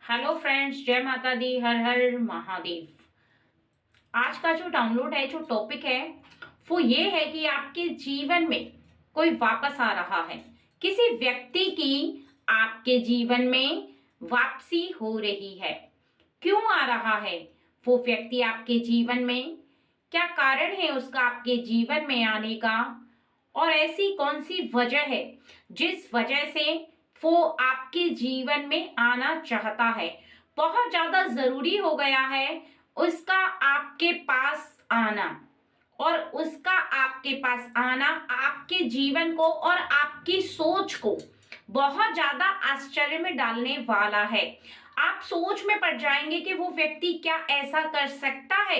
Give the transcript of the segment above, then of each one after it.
Hello friends, जय माता दी, हर हर महादेव। आज का जो डाउनलोड है, जो टॉपिक है वो ये है कि आपके जीवन में कोई वापस आ रहा है। किसी व्यक्ति की आपके जीवन में वापसी हो रही है। क्यों आ रहा है वो व्यक्ति आपके जीवन में? क्या कारण है उसका आपके जीवन में आने का? और ऐसी कौन सी वजह है जिस वजह से वो आपके जीवन में आना चाहता है? बहुत ज्यादा जरूरी हो गया है उसका आपके पास आना। और उसका आपके पास आना आपके जीवन को और आपकी सोच को बहुत ज्यादा आश्चर्य में डालने वाला है। आप सोच में पड़ जाएंगे कि वो व्यक्ति क्या ऐसा कर सकता है।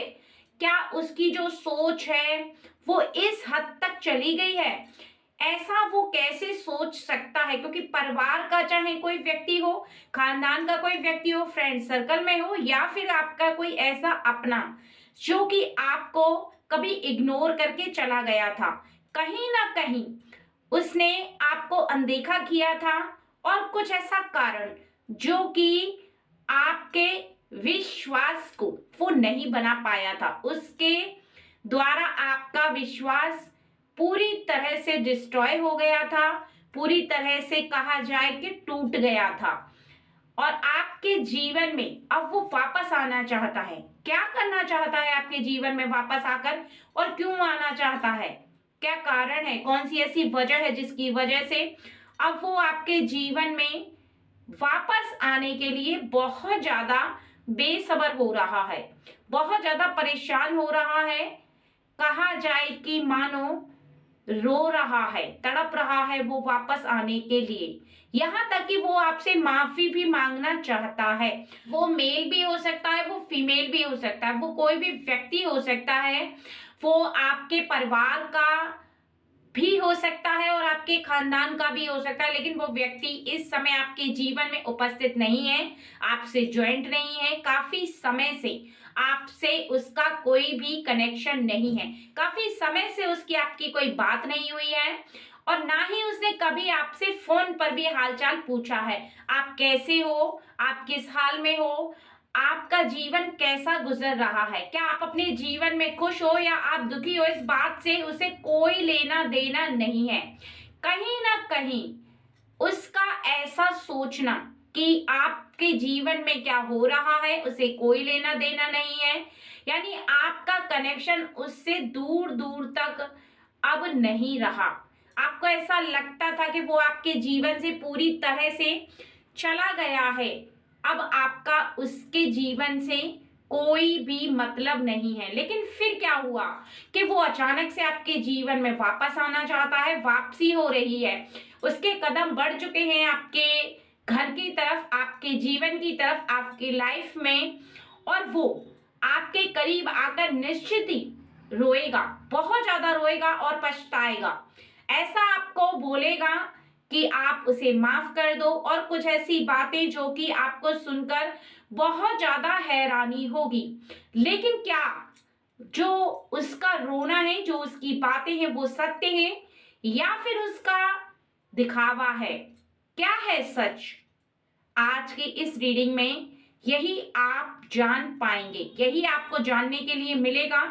क्या उसकी जो सोच है वो इस हद तक चली गई है? ऐसा वो कैसे सोच सकता है? क्योंकि परिवार का चाहे कोई व्यक्ति हो, खानदान का कोई व्यक्ति हो, फ्रेंड सर्कल में हो, या फिर आपका कोई ऐसा अपना जो कि आपको कभी इग्नोर करके चला गया था, कहीं ना कहीं उसने आपको अनदेखा किया था। और कुछ ऐसा कारण जो कि आपके विश्वास को वो नहीं बना पाया था, उसके द्वारा आपका विश्वास पूरी तरह से डिस्ट्रॉय हो गया था, पूरी तरह से कहा जाए कि टूट गया था। और आपके जीवन में अब वो वापस आना चाहता है। क्या करना चाहता है आपके जीवन में वापस आकर, और क्यों आना चाहता है? क्या कारण है? कौन सी ऐसी वजह है जिसकी वजह से अब वो आपके जीवन में वापस आने के लिए बहुत ज्यादा बेसब्र हो रहा है, बहुत ज्यादा परेशान हो रहा है? कहा जाए कि मानो रो रहा है, तड़प रहा है वो वापस आने के लिए। यहाँ तक कि वो आपसे माफी भी मांगना चाहता है। वो मेल भी हो सकता है, वो फीमेल भी हो सकता है, वो कोई भी व्यक्ति हो सकता है, वो आपके परिवार का भी हो सकता है और आपके खानदान का भी हो सकता है। लेकिन वो व्यक्ति इस समय आपके जीवन में उपस्थित नहीं है, आपसे ज्वाइंट नहीं है, काफी समय से आपसे उसका कोई भी कनेक्शन नहीं है, काफी समय से उसकी आपकी कोई बात नहीं हुई है, और ना ही उसने कभी आपसे फोन पर भी हालचाल पूछा है। आप कैसे हो, आप किस हाल में हो, आपका जीवन कैसा गुजर रहा है, क्या आप अपने जीवन में खुश हो या आप दुखी हो, इस बात से उसे कोई लेना देना नहीं है। कहीं ना कहीं उसका ऐसा सोचना कि आपके जीवन में क्या हो रहा है उसे कोई लेना देना नहीं है, यानी आपका कनेक्शन उससे दूर दूर तक अब नहीं रहा। आपको ऐसा लगता था कि वो आपके जीवन से पूरी तरह से चला गया है। अब आपका उसके जीवन से कोई भी मतलब नहीं है। लेकिन फिर क्या हुआ कि वो अचानक से आपके जीवन में वापस आना चाहता है, वापसी हो रही है, उसके कदम बढ़ चुके हैं आपके घर की तरफ, आपके जीवन की तरफ, आपकी लाइफ में। और वो आपके करीब आकर निश्चित ही रोएगा, बहुत ज्यादा रोएगा और पछताएगा। ऐसा आपको बोलेगा कि आप उसे माफ कर दो, और कुछ ऐसी बातें जो कि आपको सुनकर बहुत ज्यादा हैरानी होगी। लेकिन क्या जो उसका रोना है, जो उसकी बातें हैं, वो सत्य है या फिर उसका दिखावा है? क्या है सच? आज की इस रीडिंग में यही आप जान पाएंगे, यही आपको जानने के लिए मिलेगा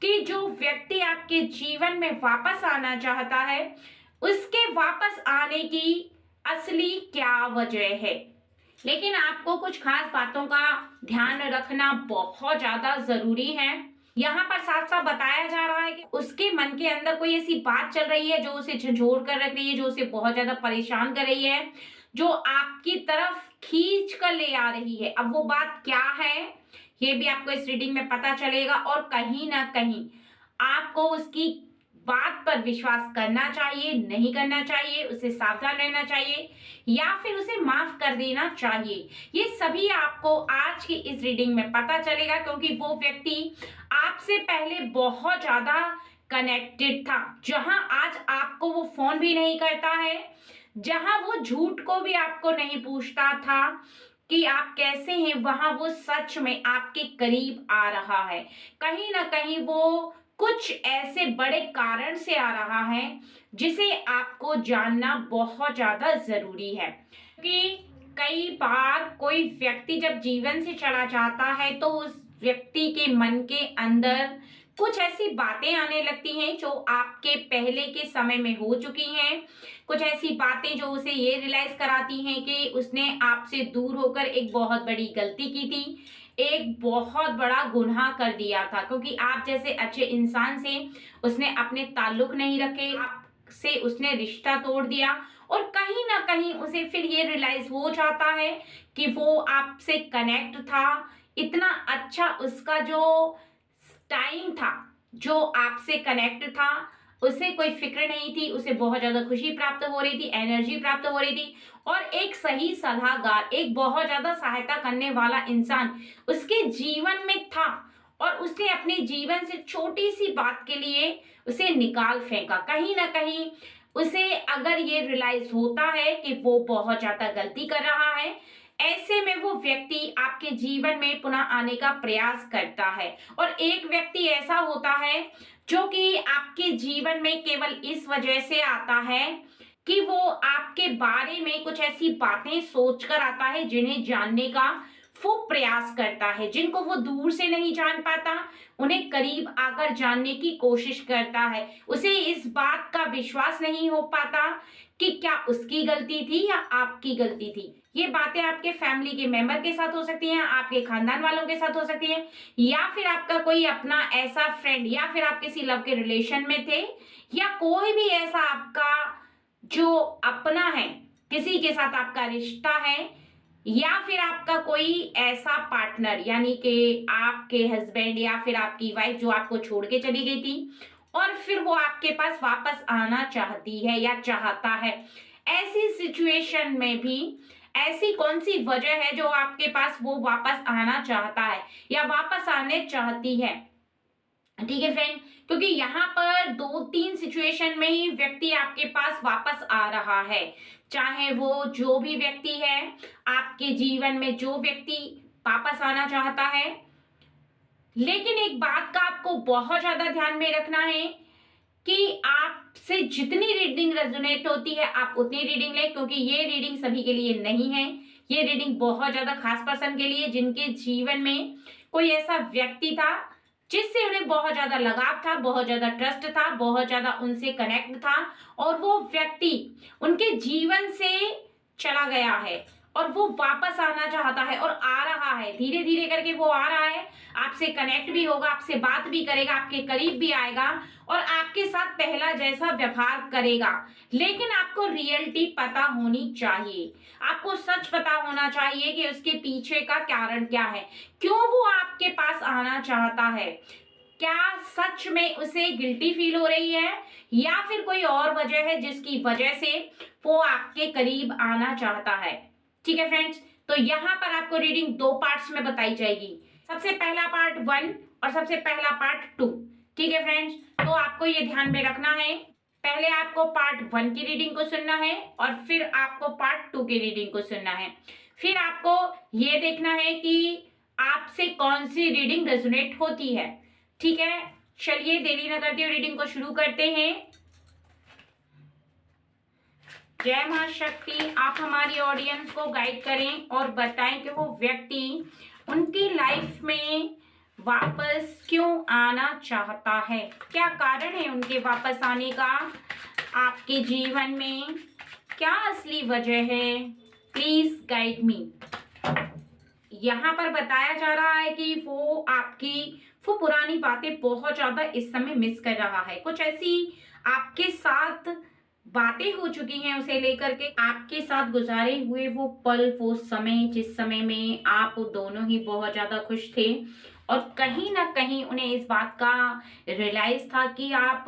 कि जो व्यक्ति आपके जीवन में वापस आना चाहता है उसके वापस आने की असली क्या वजह है। लेकिन आपको कुछ खास बातों का ध्यान रखना बहुत ज्यादा जरूरी है। यहाँ पर साफ साफ बताया जा रहा है कि उसके मन के अंदर कोई ऐसी बात चल रही है जो उसे झंझोर कर रख रही है, जो उसे बहुत ज्यादा परेशान कर रही है, जो आपकी तरफ खींच कर ले आ रही है। अब वो बात क्या है ये भी आपको इस रीडिंग में पता चलेगा, और कहीं ना कहीं आपको उसकी बात पर विश्वास करना चाहिए, नहीं करना चाहिए, उसे सावधान रहना चाहिए, या फिर उसे माफ कर देना चाहिए। ये सभी आपको आज की इस रीडिंग में पता चलेगा, क्योंकि वो व्यक्ति आपसे पहले बहुत ज्यादा कनेक्टेड था। जहां आज आपको वो फोन भी नहीं करता है, जहां वो झूठ को भी आपको नहीं पूछता था कि आप कैसे हैं, वहां वो सच में आपके करीब आ रहा है। कहीं ना कहीं वो कुछ ऐसे बड़े कारण से आ रहा है जिसे आपको जानना बहुत ज्यादा जरूरी है। कि कई बार कोई व्यक्ति जब जीवन से चला जाता है तो उस व्यक्ति के मन के अंदर कुछ ऐसी बातें आने लगती हैं जो आपके पहले के समय में हो चुकी हैं। कुछ ऐसी बातें जो उसे ये रियलाइज कराती हैं कि उसने आपसे दूर होकर एक बहुत बड़ी गलती की थी, एक बहुत बड़ा गुनाह कर दिया था, क्योंकि आप जैसे अच्छे इंसान से उसने अपने ताल्लुक नहीं रखे, आपसे उसने रिश्ता तोड़ दिया और कहीं ना कहीं उसे फिर ये रियलाइज हो जाता है कि वो आपसे कनेक्ट था। इतना अच्छा उसका जो टाइम था, जो आपसे कनेक्ट था, उसे कोई फिक्र नहीं थी, उसे बहुत ज्यादा खुशी प्राप्त हो रही थी, एनर्जी प्राप्त हो रही थी और एक सही सलाहकार, एक बहुत ज्यादा सहायता करने वाला इंसान उसके जीवन में था और उसने अपने जीवन से छोटी सी बात के लिए उसे निकाल फेंका। कहीं ना कहीं उसे अगर ये रियलाइज होता है कि वो बहुत ज्यादा गलती कर रहा है, ऐसे में वो व्यक्ति आपके जीवन में पुनः आने का प्रयास करता है। और एक व्यक्ति ऐसा होता है जो कि आपके जीवन में केवल इस वजह से आता है कि वो आपके बारे में कुछ ऐसी बातें सोचकर आता है जिन्हें जानने का वो प्रयास करता है, जिनको वो दूर से नहीं जान पाता, उन्हें करीब आकर जानने की कोशिश करता है। उसे इस बात का विश्वास नहीं हो पाता कि क्या उसकी गलती थी या आपकी गलती थी। ये बातें आपके फैमिली के मेंबर के साथ हो सकती हैं, आपके खानदान वालों के साथ हो सकती हैं, या फिर आपका कोई अपना ऐसा फ्रेंड, या फिर आप किसी लव के रिलेशन में थे, या कोई भी ऐसा आपका जो अपना है, किसी के साथ आपका रिश्ता है, या फिर आपका कोई ऐसा पार्टनर यानी कि आपके हस्बैंड या फिर आपकी वाइफ जो आपको छोड़ के चली गई थी और फिर वो आपके पास वापस आना चाहती है या चाहता है। ऐसी सिचुएशन में भी ऐसी कौन सी वजह है जो आपके पास वो वापस आना चाहता है या वापस आने चाहती है? ठीक है फ्रेंड, क्योंकि यहाँ पर दो तीन सिचुएशन में ही व्यक्ति आपके पास वापस आ रहा है। चाहे वो जो भी व्यक्ति है, आपके जीवन में जो व्यक्ति वापस आना चाहता है, लेकिन एक बात का आपको बहुत ज्यादा ध्यान में रखना है कि आपसे जितनी रीडिंग रेजोनेट होती है आप उतनी रीडिंग लें, क्योंकि ये रीडिंग सभी के लिए नहीं है। ये रीडिंग बहुत ज्यादा खास पर्सन के लिए जिनके जीवन में कोई ऐसा व्यक्ति था जिससे उन्हें बहुत ज्यादा लगाव था, बहुत ज्यादा ट्रस्ट था, बहुत ज्यादा उनसे कनेक्ट था और वो व्यक्ति उनके जीवन से चला गया है और वो वापस आना चाहता है और आ रहा है। धीरे धीरे करके वो आ रहा है, आपसे कनेक्ट भी होगा, आपसे बात भी करेगा, आपके करीब भी आएगा और आपके साथ पहला जैसा व्यवहार करेगा। लेकिन आपको रियलिटी पता होनी चाहिए, आपको सच पता होना चाहिए कि उसके पीछे का कारण क्या है, क्यों वो आपके पास आना चाहता है। क्या सच में उसे गिल्टी फील हो रही है या फिर कोई और वजह है जिसकी वजह से वो आपके करीब आना चाहता है। ठीक है फ्रेंड्स, तो यहाँ पर आपको रीडिंग दो पार्ट्स में बताई जाएगी। सबसे पहला पार्ट 1 और सबसे पहला पार्ट 2। ठीक है फ्रेंड्स, तो आपको ये ध्यान में रखना है, पहले आपको पार्ट 1 की रीडिंग को सुनना है और फिर आपको पार्ट 2 की रीडिंग को सुनना है। फिर आपको ये देखना है कि आपसे कौन सी रीडिंग रेजोनेट होती है। ठीक है, चलिए देरी न करते हुए रीडिंग को शुरू करते हैं। जय मां शक्ति, आप हमारी ऑडियंस को गाइड करें और बताएं कि वो व्यक्ति उनकी लाइफ में वापस क्यों आना चाहता है, क्या कारण है उनके वापस आने का, आपके जीवन में क्या असली वजह है। Please guide me. यहाँ पर बताया जा रहा है कि वो पुरानी बातें बहुत ज्यादा इस समय मिस कर रहा है। कुछ ऐसी आपके साथ बातें हो चुकी हैं उसे लेकर के, आपके साथ गुजारे हुए वो पल, वो समय जिस समय में आप दोनों ही बहुत ज्यादा खुश थे और कहीं ना कहीं उन्हें इस बात का रियलाइज था कि आप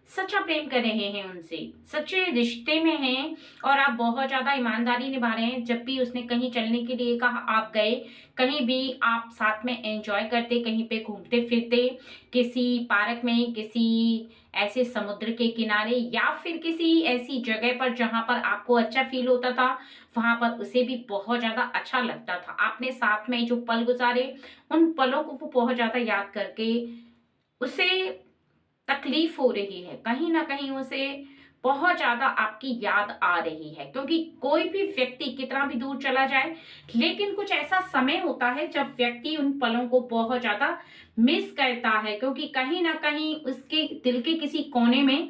सच्चा प्रेम कर रहे हैं उनसे, सच्चे रिश्ते में हैं और आप बहुत ज्यादा ईमानदारी निभा रहे हैं। जब भी उसने कहीं चलने के लिए कहा आप गए, कहीं भी आप साथ में एंजॉय करते, कहीं पे घूमते फिरते, किसी पार्क में, किसी ऐसे समुद्र के किनारे या फिर किसी ऐसी जगह पर जहां पर आपको अच्छा फील होता था, वहां पर उसे भी बहुत ज्यादा अच्छा लगता था। आपने साथ में जो पल गुजारे, उन पलों को वो बहुत ज्यादा याद करके उसे तकलीफ हो रही है, कहीं ना कहीं उसे बहुत ज्यादा आपकी याद आ रही है, क्योंकि कोई भी व्यक्ति कितना भी दूर चला जाए, लेकिन कुछ ऐसा समय होता है जब व्यक्ति उन पलों को बहुत ज्यादा मिस करता है, क्योंकि कहीं ना कहीं उसके दिल के किसी कोने में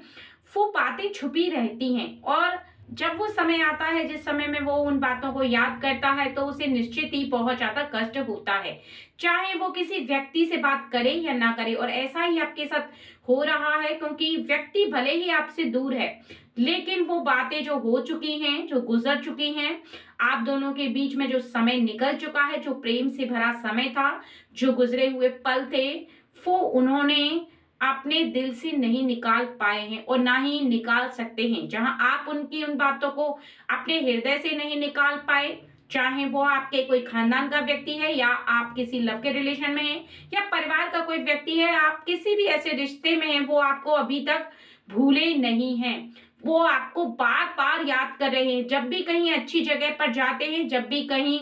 वो बातें छुपी रहती हैं। और जब वो समय आता है जिस समय में वो उन बातों को याद करता है, तो उसे निश्चित ही बहुत ज्यादा कष्ट होता है, चाहे वो किसी व्यक्ति से बात करे या ना करे। और ऐसा ही आपके साथ हो रहा है, क्योंकि व्यक्ति भले ही आपसे दूर है, लेकिन वो बातें जो हो चुकी हैं, जो गुजर चुकी हैं, आप दोनों के बीच में जो समय निकल चुका है, जो प्रेम से भरा समय था, जो गुजरे हुए पल थे, वो उन्होंने अपने दिल से नहीं निकाल पाए हैं और ना ही निकाल सकते हैं। जहां आप उनकी उन बातों को अपने हृदय से नहीं निकाल पाए, चाहे वो आपके कोई खानदान का व्यक्ति है, या आप किसी लव के रिलेशन में हैं, या परिवार का कोई व्यक्ति है, आप किसी भी ऐसे रिश्ते में हैं, वो आपको अभी तक भूले नहीं हैं। वो आपको बार बार याद कर रहे हैं। जब भी कहीं अच्छी जगह पर जाते हैं, जब भी कहीं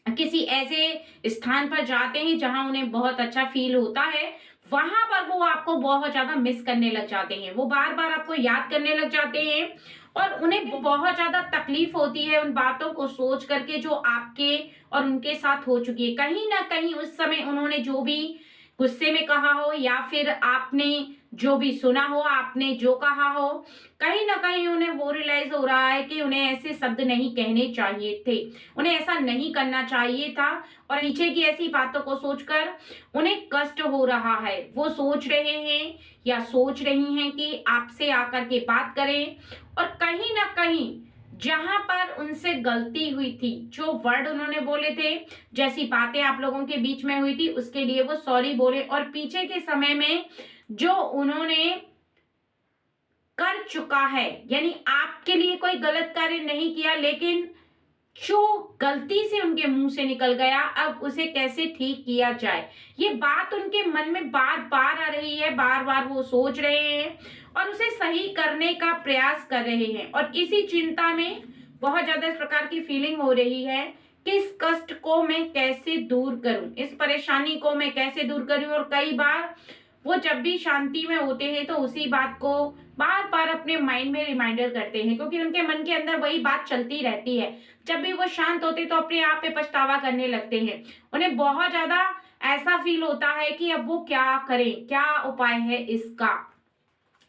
किसी ऐसे स्थान पर जाते हैं जहां उन्हें बहुत अच्छा फील होता है, वहां पर वो आपको बहुत ज्यादा मिस करने लग जाते हैं। वो बार बार आपको याद करने लग जाते हैं और उन्हें बहुत ज्यादा तकलीफ होती है उन बातों को सोच करके जो आपके और उनके साथ हो चुकी है। कहीं ना कहीं उस समय उन्होंने जो भी गुस्से में कहा हो, या फिर आपने जो भी सुना हो, आपने जो कहा हो, कहीं ना कहीं उन्हें वो रियलाइज हो रहा है कि उन्हें ऐसे शब्द नहीं कहने चाहिए थे, उन्हें ऐसा नहीं करना चाहिए था। और नीचे की ऐसी बातों को सोचकर उन्हें कष्ट हो रहा है। वो सोच रहे हैं या सोच रही हैं कि आपसे आकर के बात करें, और कहीं ना कहीं जहां पर उनसे गलती हुई थी, जो वर्ड उन्होंने बोले थे, जैसी बातें आप लोगों के बीच में हुई थी, उसके लिए वो सॉरी बोले। और पीछे के समय में जो उन्होंने कर चुका है, यानी आपके लिए कोई गलत कार्य नहीं किया, लेकिन जो गलती से उनके मुंह से निकल गया, अब उसे कैसे ठीक किया जाए, ये बात उनके मन में बार बार आ रही है। बार बार वो सोच रहे हैं और उसे सही करने का प्रयास कर रहे हैं। और इसी चिंता में बहुत ज्यादा इस प्रकार की फीलिंग हो रही है कि इस कष्ट को मैं कैसे दूर करूं, इस परेशानी को मैं कैसे दूर करूं। और कई बार वो जब भी शांति में होते हैं तो उसी बात को बार बार अपने माइंड में रिमाइंडर करते हैं, क्योंकि उनके मन के अंदर वही बात चलती रहती है। जब भी वो शांत होते तो अपने आप पे पछतावा करने लगते हैं। उन्हें बहुत ज्यादा ऐसा फील होता है कि अब वो क्या करें, क्या उपाय है इसका।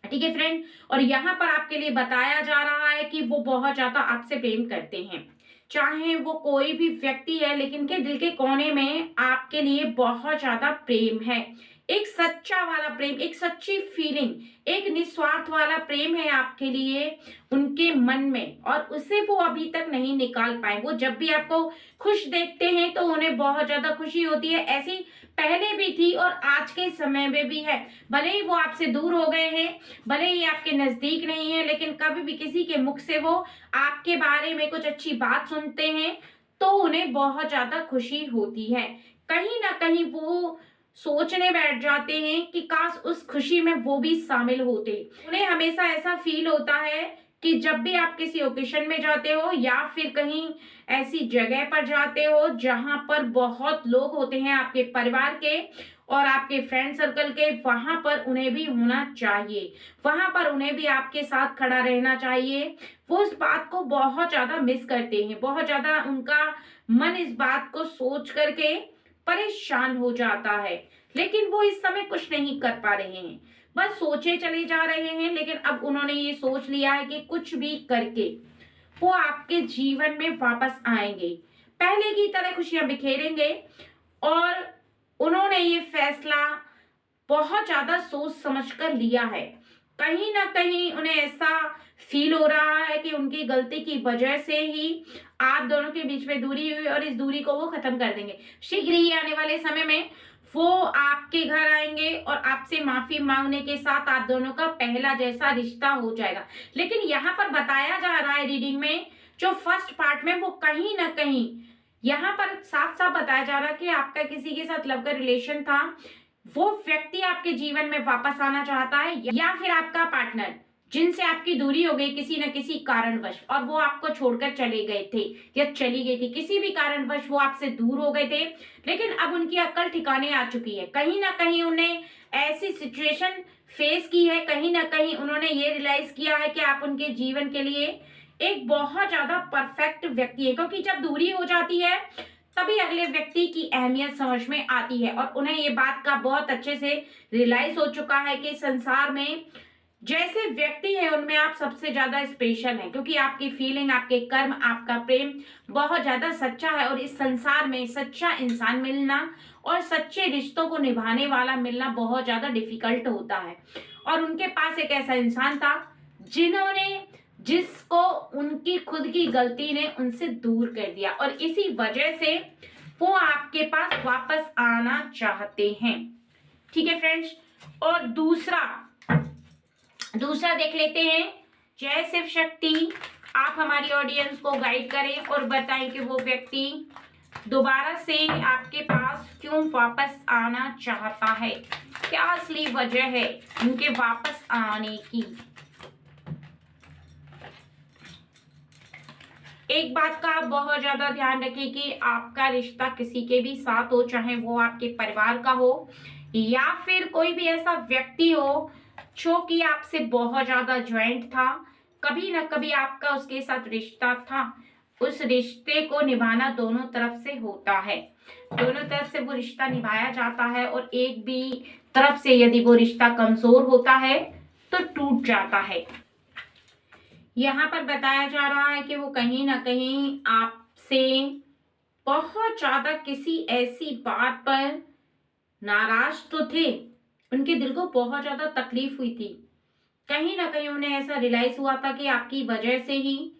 ठीक है फ्रेंड, और यहाँ पर आपके लिए बताया जा रहा है कि वो बहुत ज्यादा आपसे प्रेम करते हैं, चाहे वो कोई भी व्यक्ति है, लेकिन के दिल के कोने में आपके लिए बहुत ज्यादा प्रेम है। एक सच्चा वाला प्रेम, एक सच्ची फीलिंग, एक निस्वार्थ वाला प्रेम है आपके लिए उनके मन में, और उसे वो अभी तक नहीं निकाल पाए। वो जब भी आपको खुश देखते हैं तो उन्हें बहुत ज्यादा खुशी होती है। ऐसी पहले भी थी और आज के समय में भी है। भले ही वो आपसे दूर हो गए हैं, भले ही आपके नजदीक नहीं है, लेकिन कभी भी किसी के मुख से वो आपके बारे में कुछ अच्छी बात सुनते हैं तो उन्हें बहुत ज्यादा खुशी होती है। कहीं ना कहीं वो सोचने बैठ जाते हैं कि काश उस खुशी में वो भी शामिल होते। उन्हें हमेशा ऐसा फील होता है कि जब भी आप किसी ओकेशन में जाते हो, या फिर कहीं ऐसी जगह पर जाते हो जहां पर बहुत लोग होते हैं आपके परिवार के और आपके फ्रेंड सर्कल के, वहां पर उन्हें भी होना चाहिए, वहां पर उन्हें भी आपके साथ खड़ा रहना चाहिए। वो उस बात को बहुत ज्यादा मिस करते हैं, बहुत ज्यादा उनका मन इस बात को सोच करके परेशान हो जाता है, लेकिन वो इस समय कुछ नहीं कर पा रहे हैं, बस सोचे चले जा रहे हैं। लेकिन अब उन्होंने ये सोच लिया है कि कुछ भी करके वो आपके जीवन में वापस आएंगे, पहले की तरह खुशियां बिखेरेंगे। और उन्होंने ये फैसला बहुत ज्यादा सोच समझ कर लिया है। कहीं ना कहीं उन्हें ऐसा फील हो रहा है कि उनकी गलती की वजह से ही आप दोनों के बीच में दूरी हुई, और इस दूरी को वो खत्म कर देंगे। शीघ्र ही आने वाले समय में वो आपके घर आएंगे और आपसे माफी मांगने के साथ आप दोनों का पहला जैसा रिश्ता हो जाएगा। लेकिन यहाँ पर बताया जा रहा है रीडिंग में, जो फर्स्ट पार्ट में, वो कहीं ना कहीं यहाँ पर साफ साफ बताया जा रहा है कि आपका किसी के साथ लव का रिलेशन था, वो व्यक्ति आपके जीवन में वापस आना चाहता है, या फिर आपका पार्टनर जिनसे आपकी दूरी हो गई किसी न किसी कारणवश, और वो आपको छोड़कर चले गए थे या चली गई थी, किसी भी कारणवश वो आपसे दूर हो गए थे, लेकिन अब उनकी अक्ल ठिकाने आ चुकी है। कहीं ना कहीं उन्हें ऐसी सिचुएशन फेस की है, कहीं ना कहीं उन्होंने ये रियलाइज किया है कि आप उनके जीवन के लिए एक बहुत ज्यादा परफेक्ट व्यक्ति है, क्योंकि जब दूरी हो जाती है तभी अगले व्यक्ति की अहमियत समझ में आती है, और उन्हें ये बात का बहुत अच्छे से रियलाइज हो चुका है कि संसार में जैसे व्यक्ति है उनमें आप सबसे ज्यादा स्पेशल हैं, क्योंकि आपकी फीलिंग, आपके कर्म, आपका प्रेम बहुत ज्यादा सच्चा है, और इस संसार में सच्चा इंसान मिलना और सच्चे रिश्तों को निभाने वाला मिलना बहुत ज्यादा डिफिकल्ट होता है। और उनके पास एक ऐसा इंसान था जिसको उनकी खुद की गलती ने उनसे दूर कर दिया, और इसी वजह से वो आपके पास वापस आना चाहते हैं। ठीक है फ्रेंड्स, और दूसरा देख लेते हैं। जय शिव शक्ति, आप हमारी ऑडियंस को गाइड करें और बताएं कि वो व्यक्ति दोबारा से आपके पास क्यों वापस आना चाहता है, क्या असली वजह है उनके वापस आने की। एक बात का आप बहुत ज्यादा ध्यान रखें कि आपका रिश्ता किसी के भी साथ हो, चाहे वो आपके परिवार का हो या फिर कोई भी ऐसा व्यक्ति हो जो कि आपसे बहुत ज्यादा ज्वाइंट था, कभी ना कभी आपका उसके साथ रिश्ता था, उस रिश्ते को निभाना दोनों तरफ से होता है, दोनों तरफ से वो रिश्ता निभाया जाता है, और एक भी तरफ से यदि वो रिश्ता कमजोर होता है तो टूट जाता है। यहाँ पर बताया जा रहा है कि वो कहीं ना कहीं आपसे बहुत ज्यादा किसी ऐसी बात पर नाराज तो थे, उनके दिल को बहुत ज्यादा तकलीफ हुई थी, कहीं ना कहीं उन्हें ऐसा रियलाइज हुआ था कि आपकी वजह से ही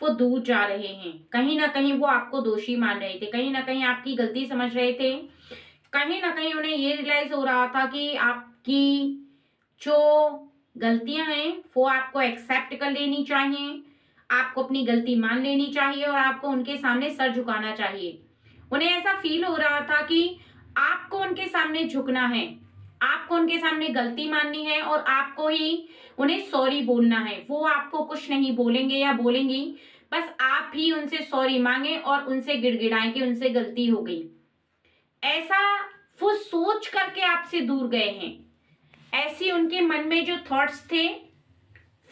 वो दूर जा रहे हैं, कहीं ना कहीं वो आपको दोषी मान रहे थे, कहीं ना कहीं आपकी गलती समझ रहे थे, कहीं ना कहीं उन्हें ये रियलाइज हो रहा था कि आपकी जो गलतियां हैं वो आपको एक्सेप्ट कर लेनी चाहिए, आपको अपनी गलती मान लेनी चाहिए और आपको उनके सामने सर झुकाना चाहिए। उन्हें ऐसा फील हो रहा था कि आपको उनके सामने झुकना है, आपको उनके सामने गलती माननी है और आपको ही उन्हें सॉरी बोलना है। वो आपको कुछ नहीं बोलेंगे या बोलेंगी, बस आप ही उनसे सॉरी मांगे और उनसे गिड़गिड़ाएं कि उनसे गलती हो गई। ऐसा वो सोच करके आपसे दूर गए हैं, ऐसी उनके मन में जो थॉट्स थे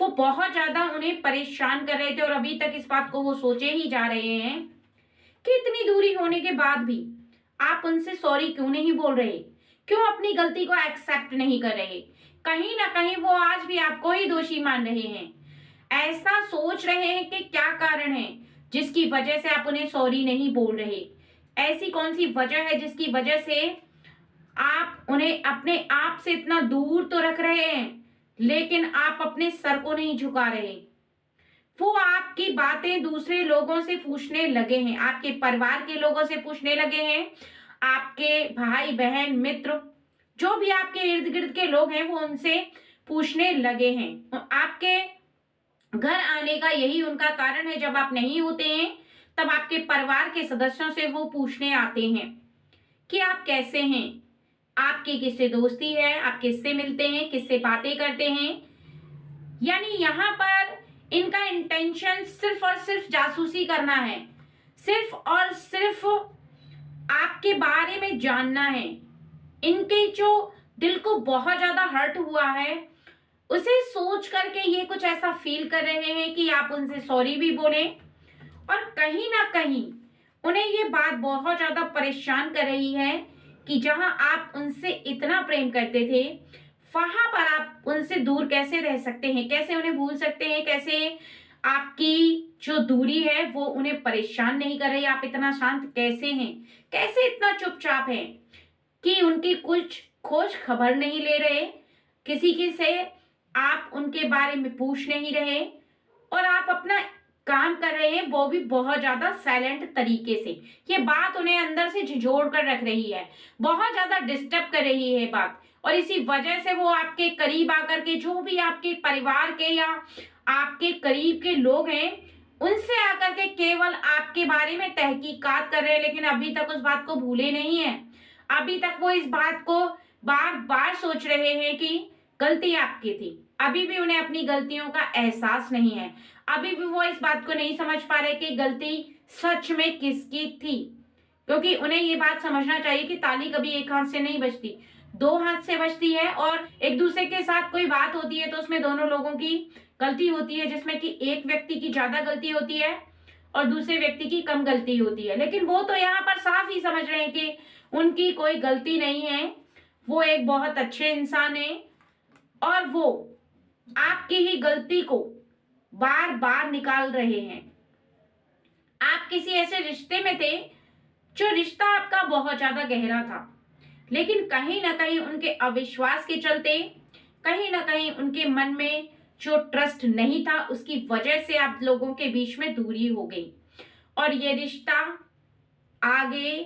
वो बहुत ज्यादा उन्हें परेशान कर रहे थे, और अभी तक इस बात को वो सोचे ही जा रहे हैं कि इतनी दूरी होने के बाद भी आप उनसे सॉरी क्यों नहीं बोल रहे, क्यों अपनी गलती को एक्सेप्ट नहीं कर रहे। कहीं ना कहीं वो आज भी आपको ही दोषी मान रहे हैं, ऐसा सोच रहे हैं कि क्या कारण है जिसकी वजह से आप उन्हें सॉरी नहीं बोल रहे, ऐसी कौन सी वजह है जिसकी वजह से आप उन्हें अपने आप से इतना दूर तो रख रहे हैं लेकिन आप अपने सर को नहीं झुका रहे। वो आपकी बातें दूसरे लोगों से पूछने लगे हैं, आपके परिवार के लोगों से पूछने लगे हैं, आपके भाई बहन मित्र जो भी आपके इर्द गिर्द के लोग हैं वो उनसे पूछने लगे हैं। आपके घर आने का यही उनका कारण है, जब आप नहीं होते हैं तब आपके परिवार के सदस्यों से वो पूछने आते हैं कि आप कैसे हैं, आपकी किससे दोस्ती है, आप किससे मिलते हैं, किससे बातें करते हैं। यानी यहाँ पर इनका इंटेंशन सिर्फ और सिर्फ जासूसी करना है, सिर्फ और सिर्फ आपके बारे में जानना है। इनके जो दिल को बहुत ज्यादा हर्ट हुआ है उसे सोच करके ये कुछ ऐसा फील कर रहे हैं कि आप उनसे सॉरी भी बोलें, और कहीं ना कहीं उन्हें ये बात बहुत ज्यादा परेशान कर रही है कि जहां आप उनसे इतना प्रेम करते थे वहां पर आप उनसे दूर कैसे रह सकते हैं, कैसे उन्हें भूल सकते हैं, कैसे आपकी जो दूरी है वो उन्हें परेशान नहीं कर रही, आप इतना शांत कैसे हैं, कैसे इतना चुपचाप हैं कि उनकी कुछ खोज खबर नहीं ले रहे, किसी के से आप उनके बारे में पूछ नहीं रहे, और आप अपना काम कर रहे हैं वो भी बहुत ज्यादा साइलेंट तरीके से। ये बात उन्हें अंदर से झिझोड़ कर रख रही है, बहुत ज्यादा डिस्टर्ब कर रही है बात, और इसी वजह से वो आपके करीब आकर के जो भी आपके परिवार के या आपके करीब के लोग हैं उनसे आकर के केवल आपके बारे में तहकीकात कर रहे हैं, लेकिन अभी तक उस बात को भूले नहीं है। अभी तक वो इस बात को बार बार सोच रहे हैं कि गलती आपकी थी। अभी भी उन्हें अपनी गलतियों का एहसास नहीं है। अभी भी वो इस बात को नहीं समझ पा रहे कि गलती सच में किसकी थी। क्योंकि उन्हें ये बात समझना चाहिए कि ताली कभी एक हाथ से नहीं बजती, दो हाथ से बजती है। और एक दूसरे के साथ कोई बात होती है तो उसमें दोनों लोगों की गलती होती है, जिसमें कि एक व्यक्ति की ज्यादा गलती होती है और दूसरे व्यक्ति की कम गलती होती है। लेकिन वो तो यहाँ पर साफ ही समझ रहे हैं कि उनकी कोई गलती नहीं है, वो एक बहुत अच्छे इंसान है और वो आपकी ही गलती को बार बार निकाल रहे हैं। आप किसी ऐसे रिश्ते में थे जो रिश्ता आपका बहुत ज्यादा गहरा था, लेकिन कहीं ना कहीं उनके अविश्वास के चलते, कहीं ना कहीं उनके मन में जो ट्रस्ट नहीं था, उसकी वजह से आप लोगों के बीच में दूरी हो गई। और ये रिश्ता आगे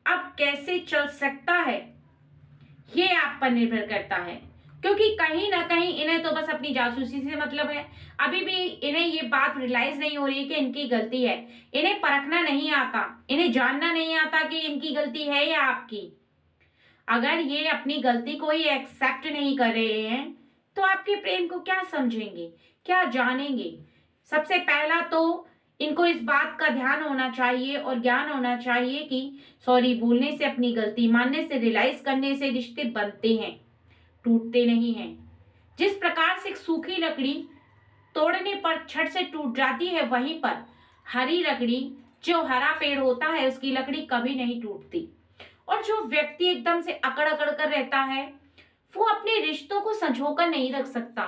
अब कैसे चल सकता है, ये आप पर निर्भर करता है। क्योंकि कहीं ना कहीं इन्हें तो बस अपनी जासूसी से मतलब है। अभी भी इन्हें ये बात रियलाइज नहीं हो रही है कि इनकी गलती है। इन्हें परखना नहीं आता, इन्हें जानना नहीं आता कि इनकी गलती है या आपकी। अगर ये अपनी गलती को ही एक्सेप्ट नहीं कर रहे हैं तो आपके प्रेम को क्या समझेंगे, क्या जानेंगे। सबसे पहला तो इनको इस बात का ध्यान होना चाहिए और ज्ञान होना चाहिए कि सॉरी बोलने से, अपनी गलती मानने से, रियलाइज करने से रिश्ते बनते हैं, टूटते नहीं हैं। जिस प्रकार से एक सूखी लकड़ी तोड़ने पर छट से टूट जाती है, वहीं पर हरी लकड़ी, जो हरा पेड़ होता है, उसकी लकड़ी कभी नहीं टूटती। और जो व्यक्ति एकदम से अकड़ अकड़ कर रहता है, वो अपने रिश्तों को संजोकर नहीं रख सकता।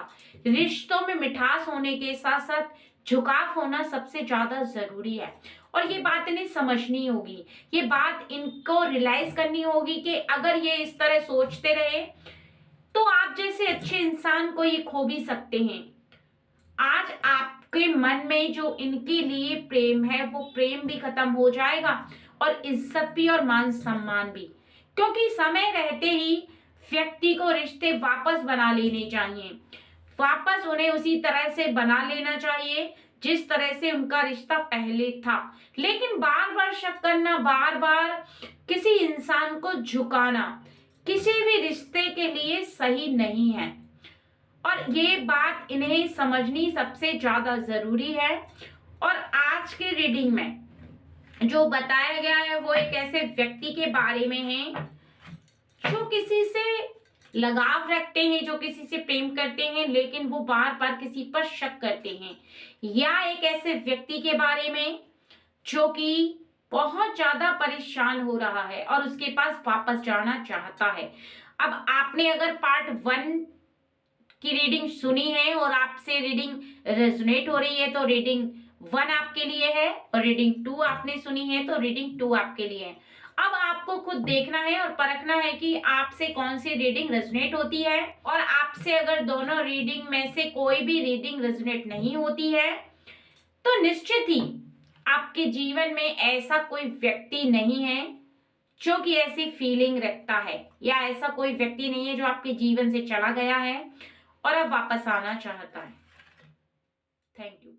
रिश्तों में मिठास होने के साथ साथ झुकाव होना सबसे ज्यादा जरूरी है। और ये बात इन्हें समझनी होगी, ये बात इनको रियलाइज करनी होगी कि अगर ये इस तरह सोचते रहे तो आप जैसे अच्छे इंसान को ये खो भी सकते हैं। आज आपके मन में जो इनके लिए प्रेम है, वो प्रेम भी खत्म हो जाएगा और इज्जत भी और मान सम्मान भी। क्योंकि समय रहते ही व्यक्ति को रिश्ते वापस बना लेने चाहिए, वापस उन्हें उसी तरह से बना लेना चाहिए जिस तरह से उनका रिश्ता पहले था। लेकिन बार बार शक करना, बार बार किसी इंसान को झुकाना किसी भी रिश्ते के लिए सही नहीं है। और ये बात इन्हें समझनी सबसे ज्यादा जरूरी है। और आज के रीडिंग में जो बताया गया है वो एक ऐसे व्यक्ति के बारे में है जो किसी से लगाव रखते हैं, जो किसी से प्रेम करते हैं, लेकिन वो बार बार किसी पर शक करते हैं। या एक ऐसे व्यक्ति के बारे में जो कि बहुत ज्यादा परेशान हो रहा है और उसके पास वापस जाना चाहता है। अब आपने अगर पार्ट 1 की रीडिंग सुनी है और आपसे रीडिंग रेजोनेट हो रही है तो रीडिंग 1 आपके लिए है, और रीडिंग 2 आपने सुनी है तो रीडिंग 2 आपके लिए है। अब आपको खुद देखना है और परखना है कि आपसे कौन सी रीडिंग रेजोनेट होती है। और आपसे अगर दोनों रीडिंग में से कोई भी रीडिंग रेजोनेट नहीं होती है तो निश्चित ही आपके जीवन में ऐसा कोई व्यक्ति नहीं है जो कि ऐसी फीलिंग रखता है, या ऐसा कोई व्यक्ति नहीं है जो आपके जीवन से चला गया है और अब वापस आना चाहता है। Thank you.